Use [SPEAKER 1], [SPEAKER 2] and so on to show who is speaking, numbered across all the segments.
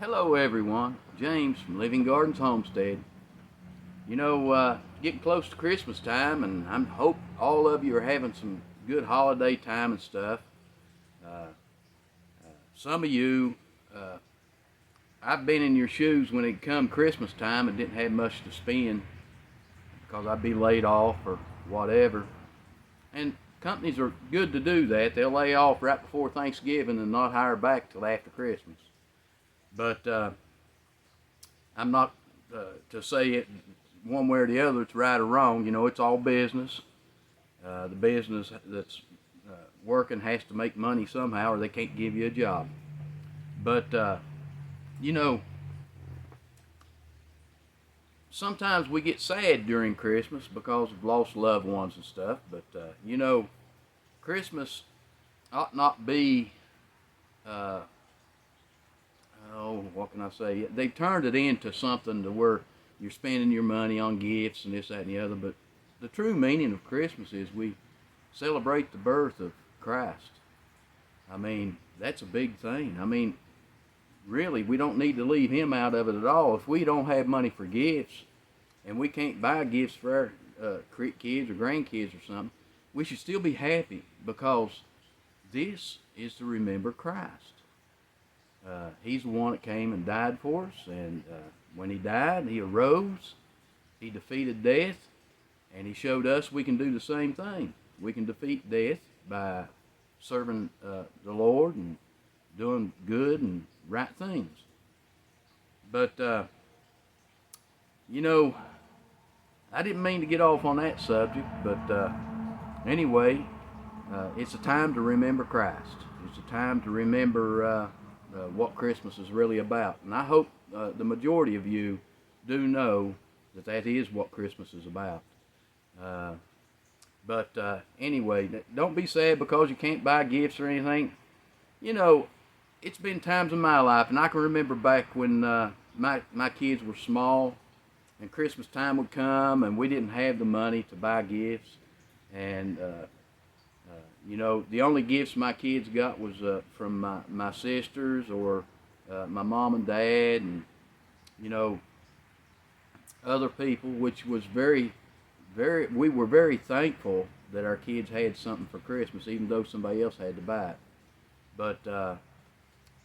[SPEAKER 1] Hello everyone, James from Living Gardens Homestead. Getting close to Christmas time, and I hope all of you are having some good holiday time and stuff. Uh, some of you, uh, I've been in your shoes when it come Christmas time and didn't have much to spend because I'd be laid off or whatever. And companies are good to do that. They'll lay off right before Thanksgiving and not hire back till after Christmas. But I'm not to say it one way or the other, it's right or wrong. It's all business. The business that's working has to make money somehow, or they can't give you a job. But you know, sometimes we get sad during Christmas because of lost loved ones and stuff. But Christmas ought not be. Uh, what can I say? They've turned it into something to where you're spending your money on gifts and this, that, and the other. But the true meaning of Christmas is we celebrate the birth of Christ. I mean, that's a big thing. I mean, really, we don't need to leave him out of it at all. If we don't have money for gifts and we can't buy gifts for our kids or grandkids or something, we should still be happy because this is to remember Christ. He's the one that came and died for us, and when he died, he arose, he defeated death, and he showed us we can do the same thing. We can defeat death by serving the Lord and doing good and right things. But, I didn't mean to get off on that subject, but anyway, it's a time to remember Christ. It's a time to remember what Christmas is really about. And I hope the majority of you do know that that is what Christmas is about. But anyway, don't be sad because you can't buy gifts or anything. It's been times in my life, and I can remember back when my kids were small, and Christmas time would come, and we didn't have the money to buy gifts. And the only gifts my kids got was from my sisters or my mom and dad, and other people, which was we were very thankful that our kids had something for Christmas, even though somebody else had to buy it. But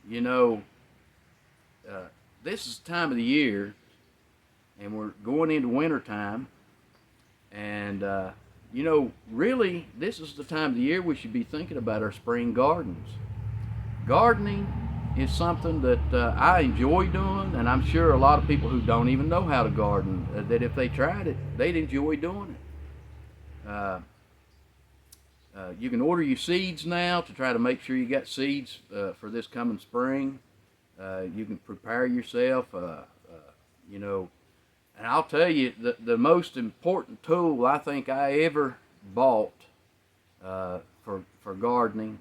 [SPEAKER 1] you know, this is the time of the year, and we're going into winter time, and really, this is the time of the year we should be thinking about our spring gardens. Gardening is something that I enjoy doing, and I'm sure a lot of people who don't even know how to garden, that if they tried it, they'd enjoy doing it. You can order your seeds now to try to make sure you got seeds for this coming spring. You can prepare yourself, and I'll tell you, the most important tool I think I ever bought for gardening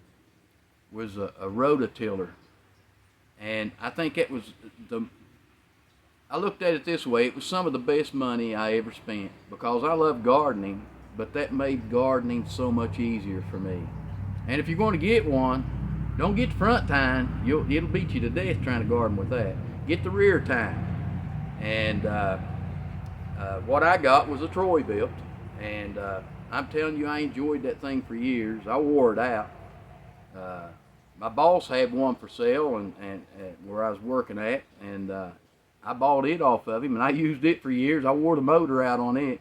[SPEAKER 1] was a rototiller. And I think it was I looked at it this way, it was some of the best money I ever spent because I love gardening, but that made gardening so much easier for me. And if you're going to get one, don't get the front tine. It'll beat you to death trying to garden with that. Get the rear tine. And what I got was a Troy built, and I'm telling you, I enjoyed that thing for years. I wore it out. My boss had one for sale, and where I was working at, and I bought it off of him, and I used it for years. I wore the motor out on it,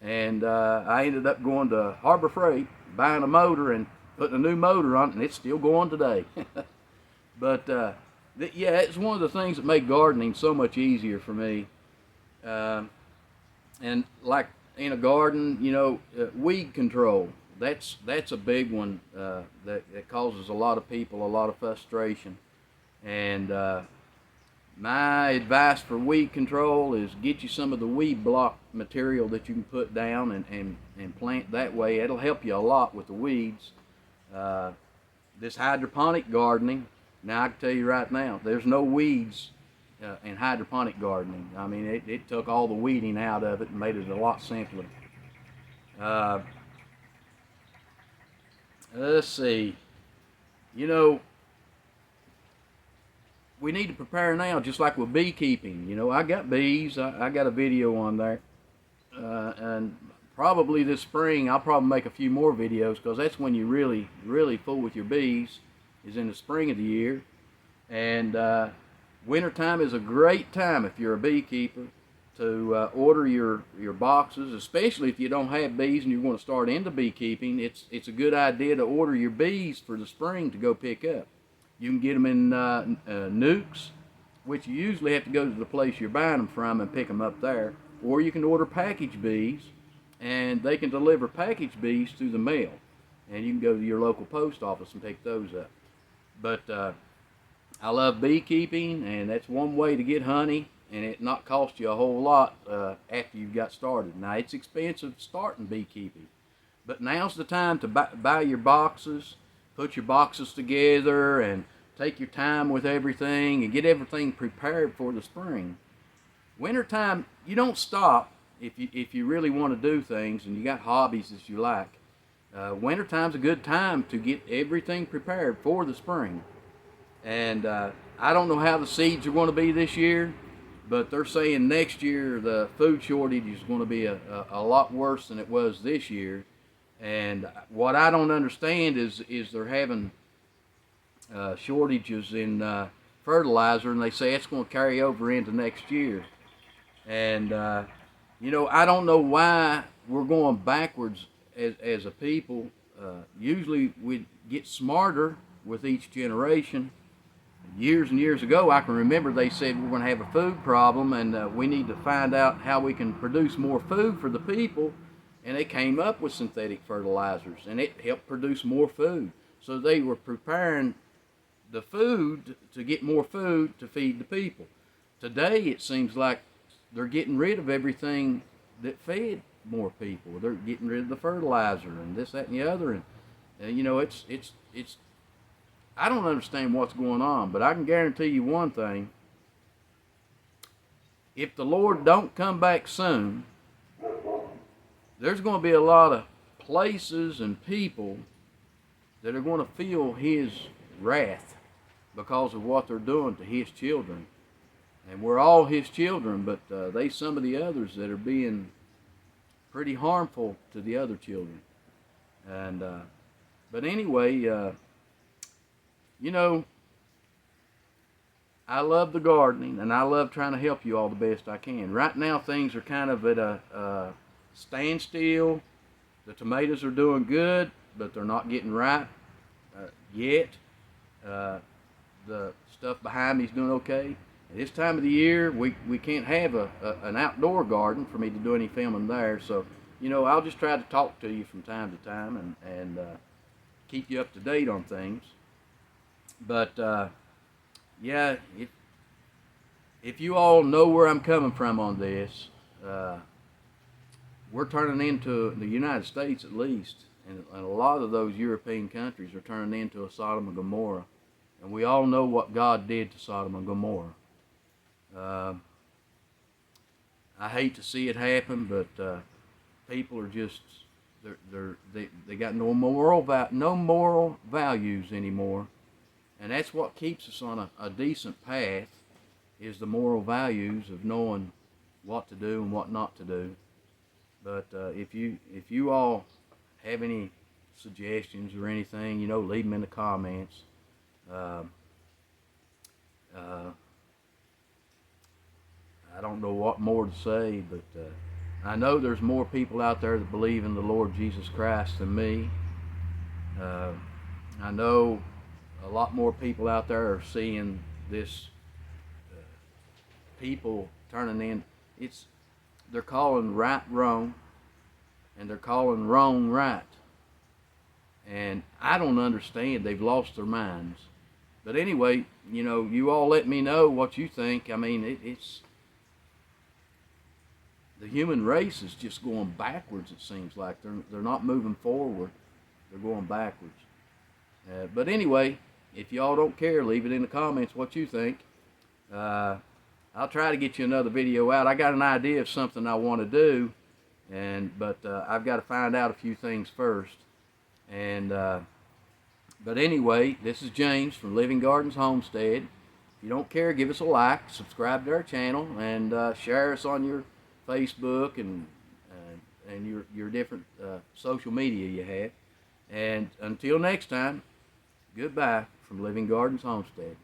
[SPEAKER 1] and I ended up going to Harbor Freight, buying a motor and putting a new motor on it, and it's still going today. But yeah, it's one of the things that make gardening so much easier for me. And like in a garden, weed control, that's a big one that causes a lot of people a lot of frustration. And my advice for weed control is get you some of the weed block material that you can put down and plant that way. It'll help you a lot with the weeds. This hydroponic gardening, now I can tell you right now, there's no weeds in hydroponic gardening. I mean, it took all the weeding out of it and made it a lot simpler. Let's see. we need to prepare now, just like with beekeeping. You know, I got bees. I got a video on there, and probably this spring I'll probably make a few more videos, because that's when you really fool with your bees, is in the spring of the year. And wintertime is a great time if you're a beekeeper to order your boxes, especially if you don't have bees and you're going to start into beekeeping. It's a good idea to order your bees for the spring to go pick up. You can get them in nukes, which you usually have to go to the place you're buying them from and pick them up there, or you can order package bees, and they can deliver package bees through the mail, and you can go to your local post office and pick those up. But I love beekeeping, and that's one way to get honey, and it not cost you a whole lot after you've got started. Now, it's expensive starting beekeeping, but now's the time to buy your boxes, put your boxes together, and take your time with everything and get everything prepared for the spring. Wintertime, you don't stop if you really want to do things and you got hobbies that you like. Wintertime's a good time to get everything prepared for the spring. And I don't know how the seeds are going to be this year, but they're saying next year the food shortage is going to be a lot worse than it was this year. And what I don't understand is they're having shortages in fertilizer, and they say it's going to carry over into next year. And you know, I don't know why we're going backwards as a people. Usually we get smarter with each generation. Years and years ago, I can remember they said we're going to have a food problem, and we need to find out how we can produce more food for the people. And they came up with synthetic fertilizers, and it helped produce more food. So they were preparing the food to get more food to feed the people. Today, it seems like they're getting rid of everything that fed more people. They're getting rid of the fertilizer and this, that, and the other. And you know, it's I don't understand what's going on, but I can guarantee you one thing. If the Lord don't come back soon, there's going to be a lot of places and people that are going to feel His wrath because of what they're doing to His children. And we're all His children, but they some of the others that are being pretty harmful to the other children. And but anyway, you know, I love the gardening, and I love trying to help you all the best I can. Right now, things are kind of at a standstill. The tomatoes are doing good, but they're not getting ripe yet. The stuff behind me is doing okay. At this time of the year, we can't have an outdoor garden for me to do any filming there. So, you know, I'll just try to talk to you from time to time and keep you up to date on things. But yeah, if you all know where I'm coming from on this, we're turning into, the United States at least, and a lot of those European countries are turning into a Sodom and Gomorrah. And we all know what God did to Sodom and Gomorrah. I hate to see it happen, but people are just, they got no moral values anymore. And that's what keeps us on a decent path, is the moral values of knowing what to do and what not to do. But if you all have any suggestions or anything, you know, leave them in the comments. I don't know what more to say, but I know there's more people out there that believe in the Lord Jesus Christ than me. I know a lot more people out there are seeing this people turning in. They're calling right wrong, and they're calling wrong right. And I don't understand. They've lost their minds. But anyway, you know, you all let me know what you think. I mean, it's the human race is just going backwards. It seems like they're not moving forward. They're going backwards. But anyway, if y'all don't care, leave it in the comments what you think. I'll try to get you another video out. I got an idea of something I want to do, but I've got to find out a few things first. And but anyway, this is James from Living Gardens Homestead. If you don't care, give us a like, subscribe to our channel, and share us on your Facebook and your different social media you have. And until next time, goodbye from Living Gardens Homestead.